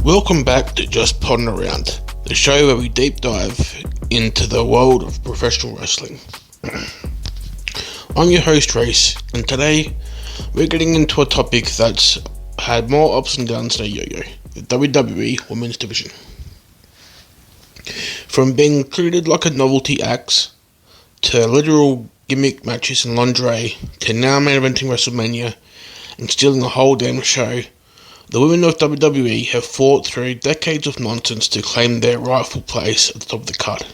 Welcome back to Just Podding Around, the show where we deep dive into the world of professional wrestling. I'm your host, Race, and today we're getting into a topic that's had more ups and downs than a yo-yo, the WWE Women's Division. From being treated like a novelty act, to literal gimmick matches and lingerie, to now main eventing WrestleMania, and stealing the whole damn show, the women of WWE have fought through decades of nonsense to claim their rightful place at the top of the card.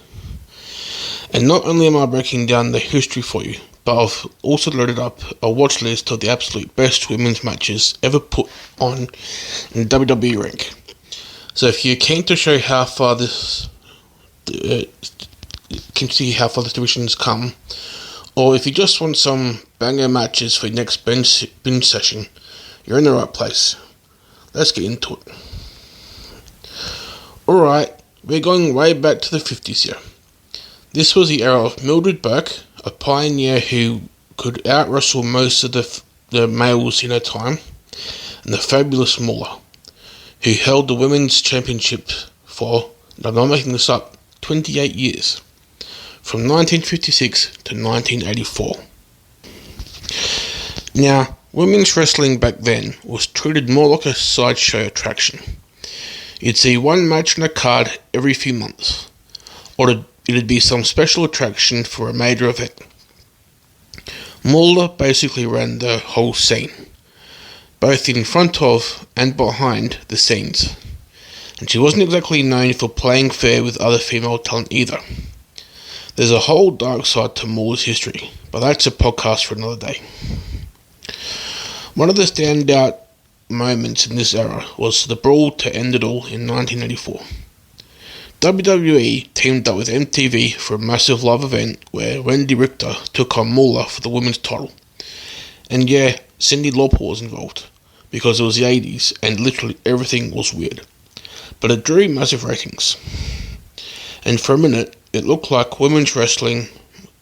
And not only am I breaking down the history for you, but I've also loaded up a watch list of the absolute best women's matches ever put on in the WWE ring. So if you're keen to show how far this division's come, or if you just want some banger matches for your next binge session, you're in the right place. Let's get into it. Alright, we're going way back to the 50s here. This was the era of Mildred Burke, a pioneer who could out-wrestle most of the males in her time, and the fabulous Mauler, who held the women's championship for, and I'm not making this up, 28 years, from 1956 to 1984. Now, women's wrestling back then was treated more like a sideshow attraction. You'd see one match on a card every few months, or it'd be some special attraction for a major event. Mauler basically ran the whole scene, both in front of and behind the scenes, and she wasn't exactly known for playing fair with other female talent either. There's a whole dark side to Mauler's history, but that's a podcast for another day. One of the standout moments in this era was the brawl to end it all in 1984. WWE teamed up with MTV for a massive live event where Wendy Richter took on Mauler for the women's title. And yeah, Cyndi Lauper was involved, because it was the 80s and literally everything was weird. But it drew massive ratings. And for a minute, it looked like women's wrestling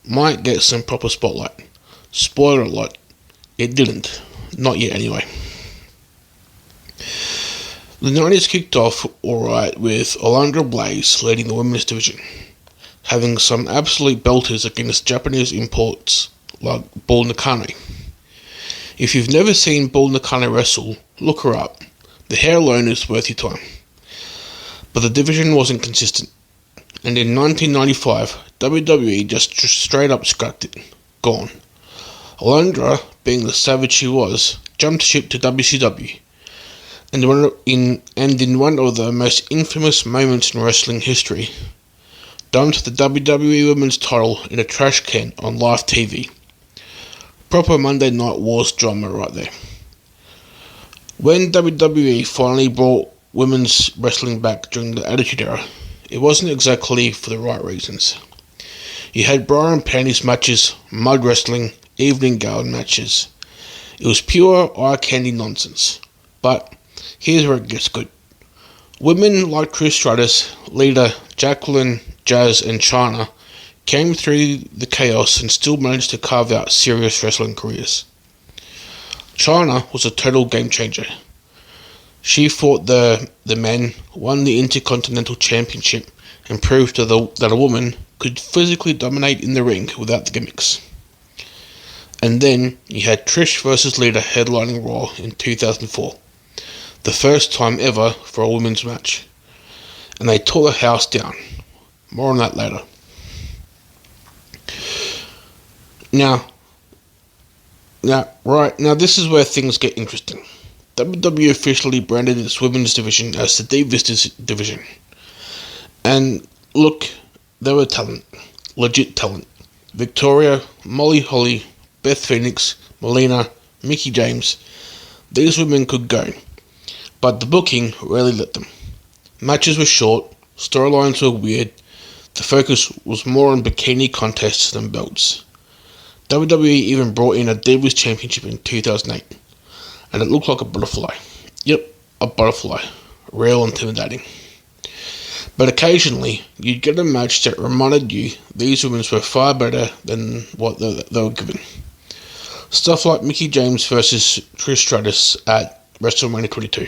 might get some proper spotlight. Spoiler alert, it didn't. Not yet anyway. The 90s kicked off alright with Alundra Blaze leading the women's division, having some absolute belters against Japanese imports like Bull Nakano. If you've never seen Bull Nakano wrestle, look her up. The hair alone is worth your time. But the division wasn't consistent, and in 1995, WWE just straight up scrapped it. Gone. Alundra, being the savage she was, jumped ship to WCW, and in one of the most infamous moments in wrestling history, dumped the WWE Women's title in a trash can on live TV. Proper Monday Night Wars drama right there. When WWE finally brought women's wrestling back during the Attitude Era, it wasn't exactly for the right reasons. You had bra and panties matches, mud wrestling, evening gala matches. It was pure eye candy nonsense. But here's where it gets good. Women like Trish Stratus, Lita, Jacqueline, Jazz and Chyna came through the chaos and still managed to carve out serious wrestling careers. Chyna was a total game changer. She fought the men, won the Intercontinental Championship, and proved that a woman could physically dominate in the ring without the gimmicks. And then you had Trish vs Lita headlining Raw in 2004. The first time ever for a women's match. And they tore the house down. More on that later. Now this is where things get interesting. WWE officially branded its women's division as the D-Vistas division. And look, they were talent. Legit talent. Victoria, Molly Holly, Beth Phoenix, Melina, Mickie James. These women could go, but the booking rarely let them. Matches were short, storylines were weird, the focus was more on bikini contests than belts. WWE even brought in a Divas Championship in 2008, and it looked like a butterfly. Yep, a butterfly. Real intimidating. But occasionally, you'd get a match that reminded you these women were far better than what they were given. Stuff like Mickie James versus Trish Stratus at WrestleMania 22.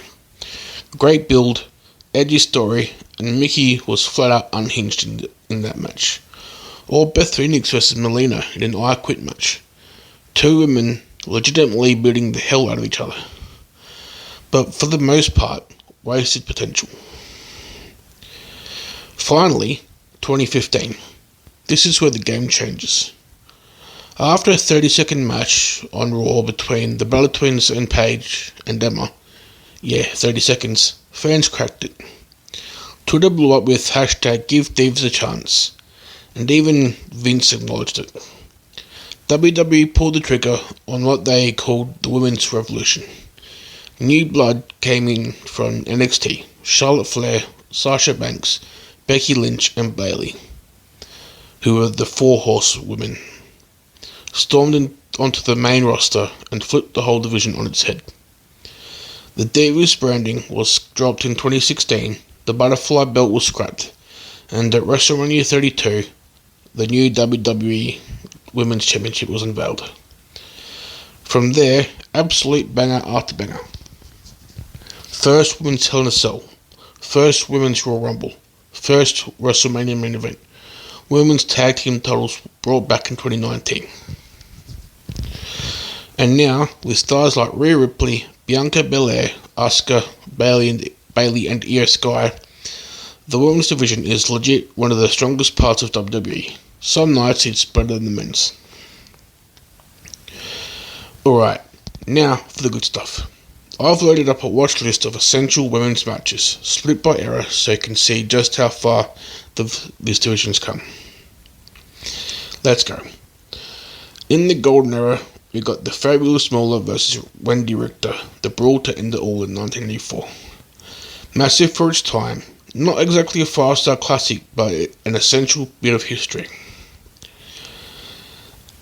Great build, Edge's story, and Mickey was flat out unhinged in that match. Or Beth Phoenix versus Melina in an I Quit match. Two women legitimately beating the hell out of each other. But for the most part, wasted potential. Finally, 2015. This is where the game changes. After a 30-second match on Raw between the Bella Twins and Paige and Emma, 30 seconds, fans cracked it. Twitter blew up with hashtag #GiveDivas_a_chance, and even Vince acknowledged it. WWE pulled the trigger on what they called the Women's Revolution. New blood came in from NXT, Charlotte Flair, Sasha Banks, Becky Lynch and Bayley, who were the Four Horsewomen, stormed onto the main roster and flipped the whole division on its head. The Divas branding was dropped in 2016, the Butterfly belt was scrapped, and at WrestleMania 32, the new WWE Women's Championship was unveiled. From there, absolute banger after banger. First Women's Hell in a Cell, first Women's Royal Rumble, first WrestleMania main event, Women's Tag Team titles brought back in 2019. And now, with stars like Rhea Ripley, Bianca Belair, Asuka, Bayley and Io Sky, the women's division is legit one of the strongest parts of WWE. Some nights it's better than the men's. Alright, now for the good stuff. I've loaded up a watch list of essential women's matches, split by era, so you can see just how far this division's come. Let's go. In the golden era, we got the Fabulous Moolah versus Wendy Richter, the brawl to end it all in 1984. Massive for its time, not exactly a 5-star classic, but an essential bit of history.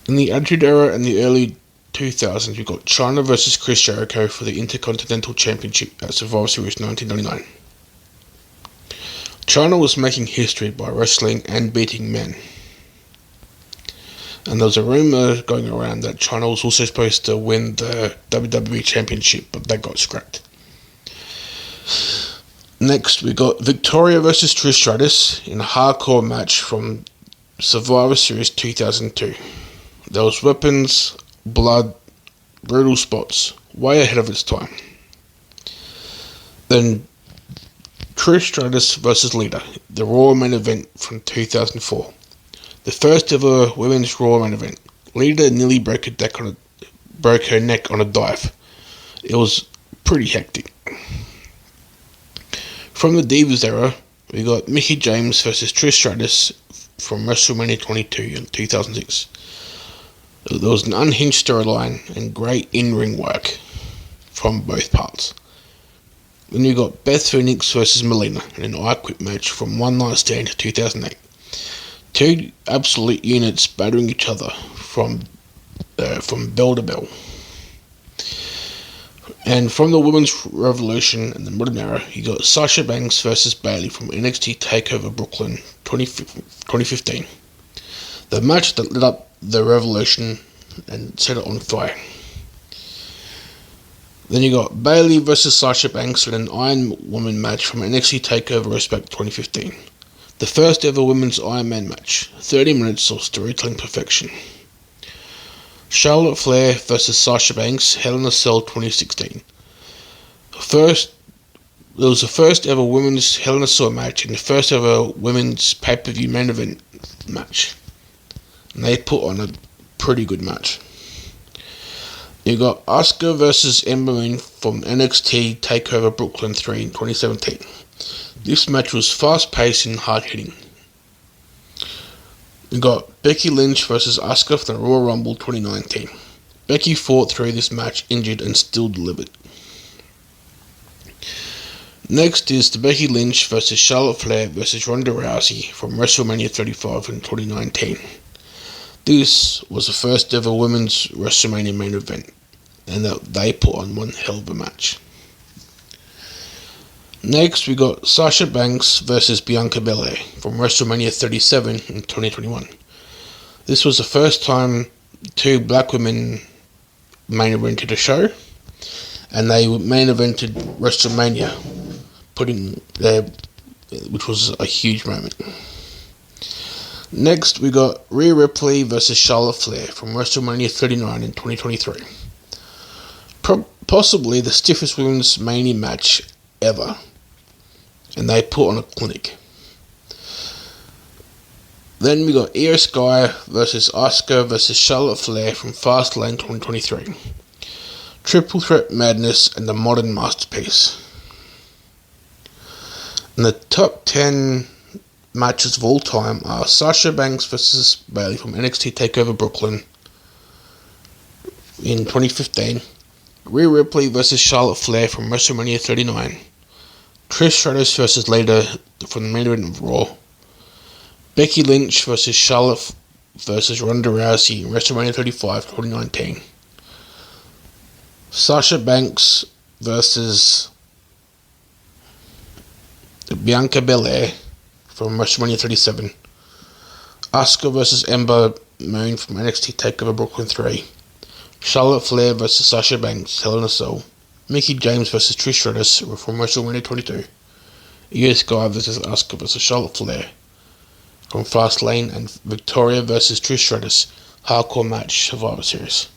In the Attitude Era and the early 2000s, we got Chyna versus Chris Jericho for the Intercontinental Championship at Survivor Series 1999. Chyna was making history by wrestling and beating men. And there was a rumour going around that Chyna was also supposed to win the WWE Championship, but that got scrapped. Next, we got Victoria versus Trish Stratus in a hardcore match from Survivor Series 2002. There was weapons, blood, brutal spots, way ahead of its time. Then Trish Stratus versus Lita, the Raw main event from 2004. The first ever women's Raw main event. Lita nearly broke her neck on a dive. It was pretty hectic. From the Divas era, we got Mickie James versus Trish Stratus from WrestleMania 22 in 2006. There was an unhinged storyline and great in-ring work from both parts. Then you got Beth Phoenix versus Melina in an I Quit match from One Night Stand 2008. Two absolute units battering each other from bell to bell. And from the Women's Revolution and the Modern Era, you got Sasha Banks versus Bayley from NXT TakeOver Brooklyn 2015. The match that lit up the Revolution and set it on fire. Then you got Bayley versus Sasha Banks in an Iron Woman match from NXT TakeOver Respect 2015. The first ever women's Iron Man match, 30 minutes of storytelling perfection. Charlotte Flair versus Sasha Banks, Hell in a Cell 2016. There was the first ever women's Hell in a Cell match and the first ever women's pay-per-view main event match. And they put on a pretty good match. You got Asuka versus Ember Moon from NXT TakeOver Brooklyn 3 in 2017. This match was fast-paced and hard-hitting. We got Becky Lynch versus Asuka for the Royal Rumble 2019. Becky fought through this match injured and still delivered. Next is the Becky Lynch versus Charlotte Flair versus Ronda Rousey from WrestleMania 35 in 2019. This was the first ever women's WrestleMania main event, and they put on one hell of a match. Next, we got Sasha Banks versus Bianca Belair from WrestleMania 37 in 2021. This was the first time two black women main evented a show, and they main evented WrestleMania, putting there, which was a huge moment. Next, we got Rhea Ripley versus Charlotte Flair from WrestleMania 39 in 2023. Possibly the stiffest women's Mania match ever, and they put on a clinic. Then we got Io Sky versus Asuka versus Charlotte Flair from Fastlane 2023. Triple Threat Madness and the modern masterpiece. And the top 10 matches of all time are Sasha Banks versus Bayley from NXT TakeOver Brooklyn in 2015. Rhea Ripley versus Charlotte Flair from WrestleMania 39. Trish Stratus versus Lita from the main event of Raw. Becky Lynch versus Charlotte versus Ronda Rousey in WrestleMania 35 2019. Sasha Banks versus Bianca Belair from WrestleMania 37. Asuka versus Ember Moon from NXT TakeOver Brooklyn 3. Charlotte Flair versus Sasha Banks, Hell in a Cell. Mickie James versus Trish Stratus from WrestleMania 22. Io Sky versus Asuka versus Charlotte Flair from Fastlane, and Victoria versus Trish Stratus, Hardcore Match Survivor Series.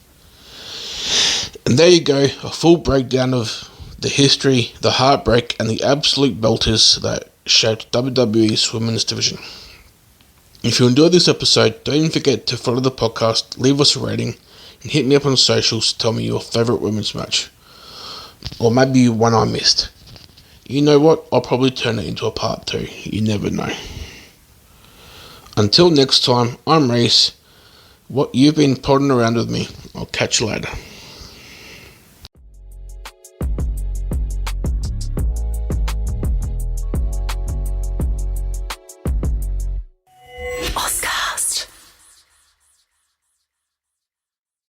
And there you go, a full breakdown of the history, the heartbreak, and the absolute belters that shaped WWE's women's division. If you enjoyed this episode, don't even forget to follow the podcast, leave us a rating, and hit me up on socials to tell me your favourite women's match. Or maybe one I missed. You know what? I'll probably turn it into a part 2. You never know. Until next time, I'm Reese. What you've been podding around with me. I'll catch you later.